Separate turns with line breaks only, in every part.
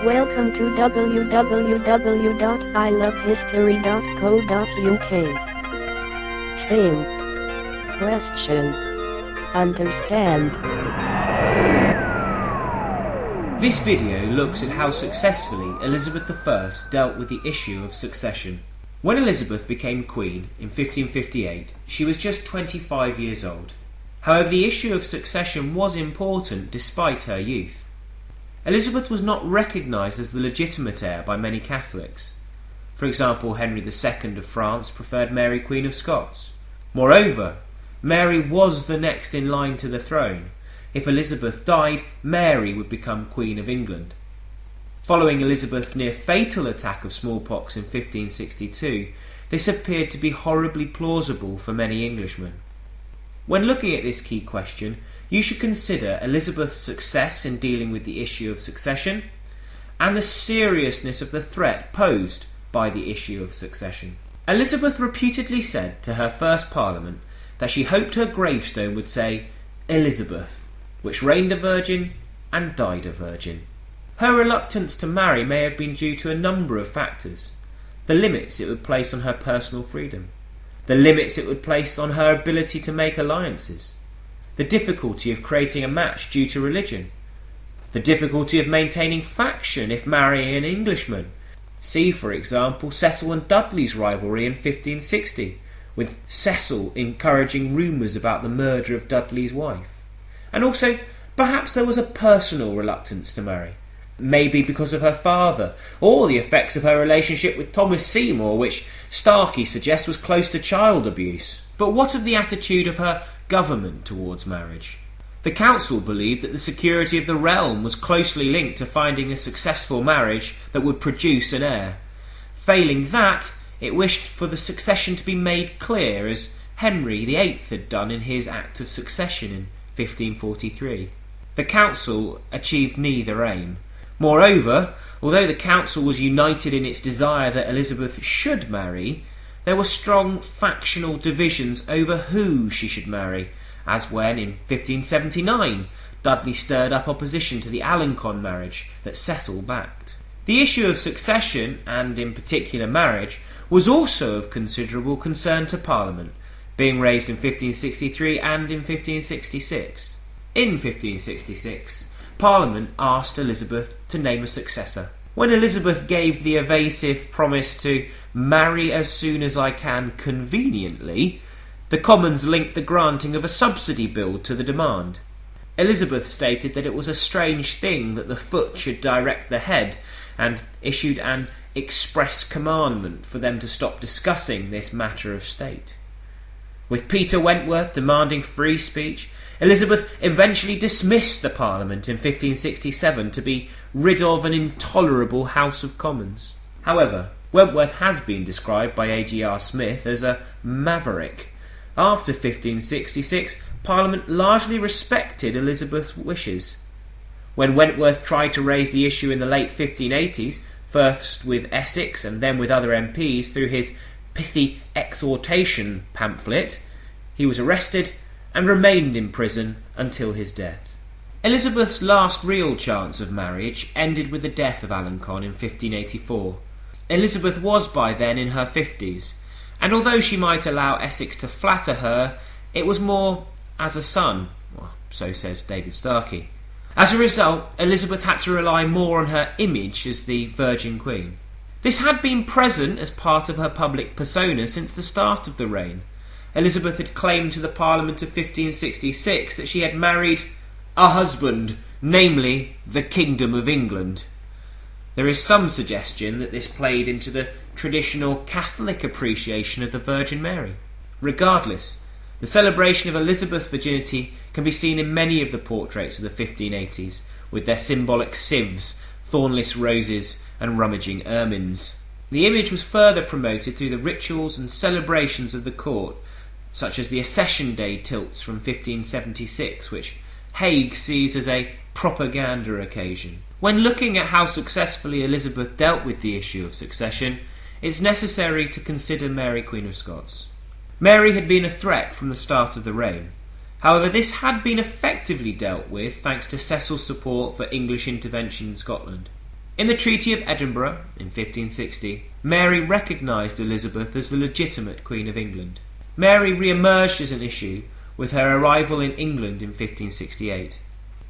Welcome to www.ilovehistory.co.uk. Think. Question. Understand.
This video looks at how successfully Elizabeth I dealt with the issue of succession. When Elizabeth became Queen in 1558, she was just 25 years old. However, the issue of succession was important despite her youth. Elizabeth was not recognised as the legitimate heir by many Catholics. For example, Henry II of France preferred Mary Queen of Scots. Moreover, Mary was the next in line to the throne. If Elizabeth died, Mary would become Queen of England. Following Elizabeth's near-fatal attack of smallpox in 1562, this appeared to be horribly plausible for many Englishmen. When looking at this key question, you should consider Elizabeth's success in dealing with the issue of succession and the seriousness of the threat posed by the issue of succession. Elizabeth reputedly said to her first Parliament that she hoped her gravestone would say, "Elizabeth, which reigned a virgin and died a virgin." Her reluctance to marry may have been due to a number of factors: the limits it would place on her personal freedom, the limits it would place on her ability to make alliances, the difficulty of creating a match due to religion, the difficulty of maintaining faction if marrying an Englishman. See, for example, Cecil and Dudley's rivalry in 1560, with Cecil encouraging rumours about the murder of Dudley's wife. And also, perhaps there was a personal reluctance to marry, maybe because of her father, or the effects of her relationship with Thomas Seymour, which Starkey suggests was close to child abuse. But what of the attitude of her government towards marriage? The council believed that the security of the realm was closely linked to finding a successful marriage that would produce an heir. Failing that, it wished for the succession to be made clear, as Henry VIII had done in his Act of Succession in 1543. The council achieved neither aim. Moreover, although the council was united in its desire that Elizabeth should marry, there were strong factional divisions over who she should marry, as when, in 1579, Dudley stirred up opposition to the Alencon marriage that Cecil backed. The issue of succession, and in particular marriage, was also of considerable concern to Parliament, being raised in 1563 and in 1566. In 1566, Parliament asked Elizabeth to name a successor. When Elizabeth gave the evasive promise to marry as soon as I can conveniently, the Commons linked the granting of a subsidy bill to the demand. Elizabeth stated that it was a strange thing that the foot should direct the head, and issued an express commandment for them to stop discussing this matter of state. With Peter Wentworth demanding free speech, Elizabeth eventually dismissed the Parliament in 1567 to be rid of an intolerable House of Commons. However, Wentworth has been described by A.G.R. Smith as a maverick. After 1566, Parliament largely respected Elizabeth's wishes. When Wentworth tried to raise the issue in the late 1580s, first with Essex and then with other MPs through his pithy exhortation pamphlet, he was arrested and remained in prison until his death. Elizabeth's last real chance of marriage ended with the death of Alencon in 1584. Elizabeth was by then in her 50s, and although she might allow Essex to flatter her, it was more as a son, well, so says David Starkey. As a result, Elizabeth had to rely more on her image as the Virgin Queen. This had been present as part of her public persona since the start of the reign. Elizabeth had claimed to the Parliament of 1566 that she had married a husband, namely the Kingdom of England. There is some suggestion that this played into the traditional Catholic appreciation of the Virgin Mary. Regardless, the celebration of Elizabeth's virginity can be seen in many of the portraits of the 1580s, with their symbolic sieves, thornless roses and rummaging ermines. The image was further promoted through the rituals and celebrations of the court, such as the Accession Day tilts from 1576, which Haig sees as a propaganda occasion. When looking at how successfully Elizabeth dealt with the issue of succession, it's necessary to consider Mary Queen of Scots. Mary had been a threat from the start of the reign. However, this had been effectively dealt with thanks to Cecil's support for English intervention in Scotland. In the Treaty of Edinburgh in 1560, Mary recognised Elizabeth as the legitimate Queen of England. Mary re-emerged as an issue with her arrival in England in 1568.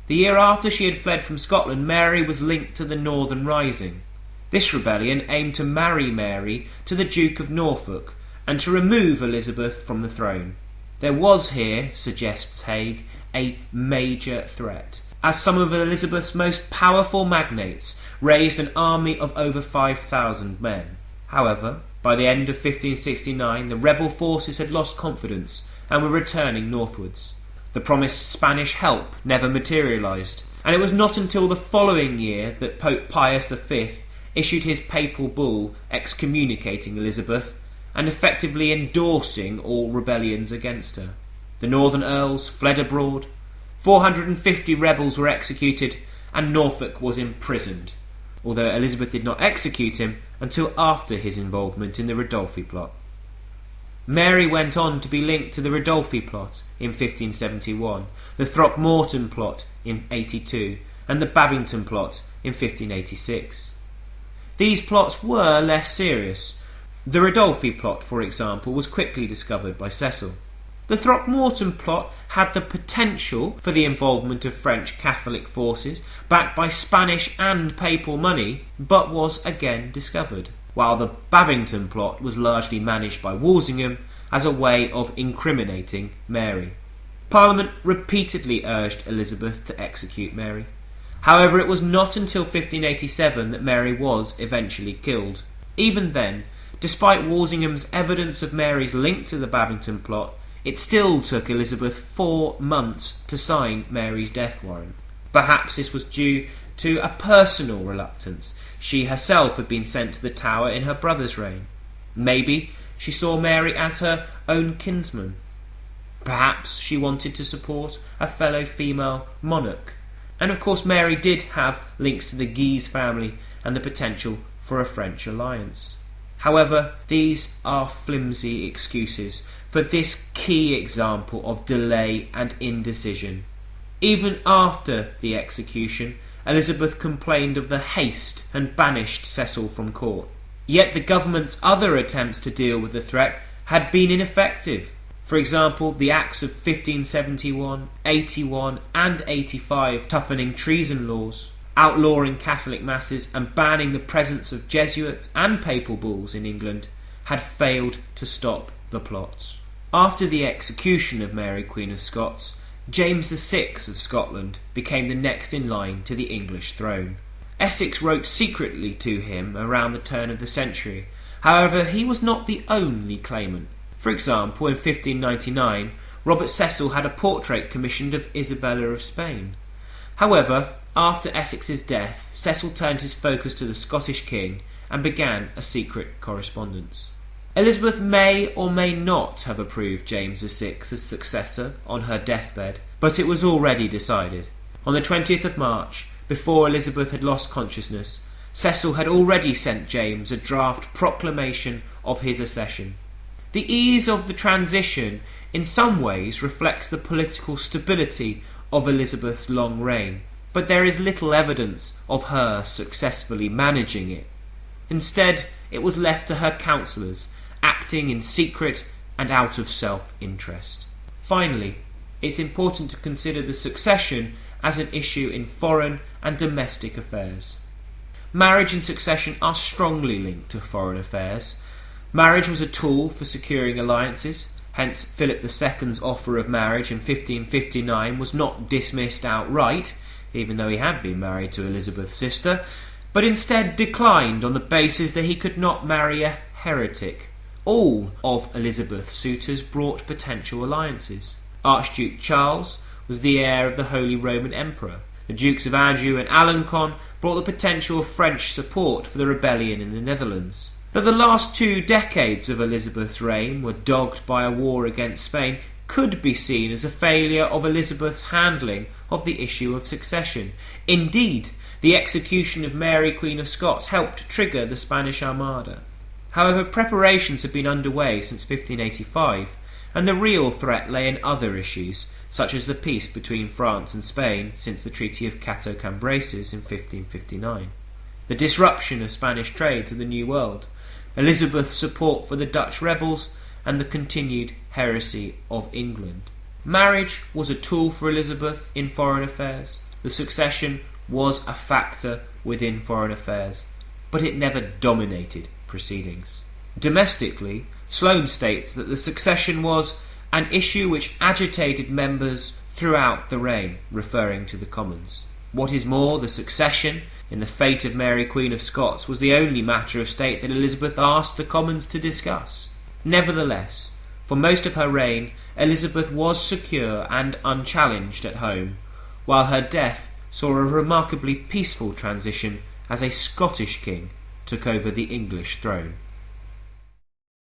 The year after she had fled from Scotland, Mary was linked to the Northern Rising. This rebellion aimed to marry Mary to the Duke of Norfolk and to remove Elizabeth from the throne. There was here, suggests Haig, a major threat, as some of Elizabeth's most powerful magnates raised an army of over 5,000 men. However, by the end of 1569, the rebel forces had lost confidence and were returning northwards. The promised Spanish help never materialised, and it was not until the following year that Pope Pius V issued his papal bull excommunicating Elizabeth and effectively endorsing all rebellions against her. The northern earls fled abroad, 450 rebels were executed, and Norfolk was imprisoned, although Elizabeth did not execute him until after his involvement in the Ridolfi plot. Mary went on to be linked to the Ridolfi plot in 1571, the Throckmorton plot in 1582, and the Babington plot in 1586. These plots were less serious. The Ridolfi plot, for example, was quickly discovered by Cecil. The Throckmorton plot had the potential for the involvement of French Catholic forces, backed by Spanish and papal money, but was again discovered, while the Babington plot was largely managed by Walsingham as a way of incriminating Mary. Parliament repeatedly urged Elizabeth to execute Mary. However, it was not until 1587 that Mary was eventually killed. Even then, despite Walsingham's evidence of Mary's link to the Babington plot, it still took Elizabeth 4 months to sign Mary's death warrant. Perhaps this was due to a personal reluctance. She herself had been sent to the Tower in her brother's reign. Maybe she saw Mary as her own kinsman. Perhaps she wanted to support a fellow female monarch. And of course Mary did have links to the Guise family and the potential for a French alliance. However, these are flimsy excuses for this key example of delay and indecision. Even after the execution, Elizabeth complained of the haste and banished Cecil from court. Yet the government's other attempts to deal with the threat had been ineffective. For example, the Acts of 1571, 81 and 85 toughening treason laws, outlawing Catholic masses and banning the presence of Jesuits and papal bulls in England had failed to stop the plots. After the execution of Mary Queen of Scots, James VI of Scotland became the next in line to the English throne. Essex wrote secretly to him around the turn of the century. However, he was not the only claimant. For example, in 1599, Robert Cecil had a portrait commissioned of Isabella of Spain. However, after Essex's death, Cecil turned his focus to the Scottish king and began a secret correspondence. Elizabeth may or may not have approved James VI as successor on her deathbed, but it was already decided. On the 20th of March, before Elizabeth had lost consciousness, Cecil had already sent James a draft proclamation of his accession. The ease of the transition in some ways reflects the political stability of Elizabeth's long reign, but there is little evidence of her successfully managing it. Instead, it was left to her counsellors, acting in secret and out of self-interest. Finally, it's important to consider the succession as an issue in foreign and domestic affairs. Marriage and succession are strongly linked to foreign affairs. Marriage was a tool for securing alliances, hence Philip II's offer of marriage in 1559 was not dismissed outright, even though he had been married to Elizabeth's sister, but instead declined on the basis that he could not marry a heretic. All of Elizabeth's suitors brought potential alliances. Archduke Charles was the heir of the Holy Roman Emperor. The Dukes of Anjou and Alencon brought the potential of French support for the rebellion in the Netherlands. That the last 2 decades of Elizabeth's reign were dogged by a war against Spain could be seen as a failure of Elizabeth's handling of the issue of succession. Indeed, the execution of Mary Queen of Scots helped trigger the Spanish Armada. However, preparations had been underway since 1585, and the real threat lay in other issues, such as the peace between France and Spain since the Treaty of Cateau Cambrésis in 1559. the disruption of Spanish trade to the New World, Elizabeth's support for the Dutch rebels, and the continued heresy of England. Marriage was a tool for Elizabeth in foreign affairs. The succession was a factor within foreign affairs, but it never dominated proceedings. Domestically, Sloane states that the succession was an issue which agitated members throughout the reign, referring to the Commons. What is more, the succession in the fate of Mary Queen of Scots was the only matter of state that Elizabeth asked the Commons to discuss. Nevertheless, for most of her reign, Elizabeth was secure and unchallenged at home, while her death saw a remarkably peaceful transition as a Scottish king took over the English throne.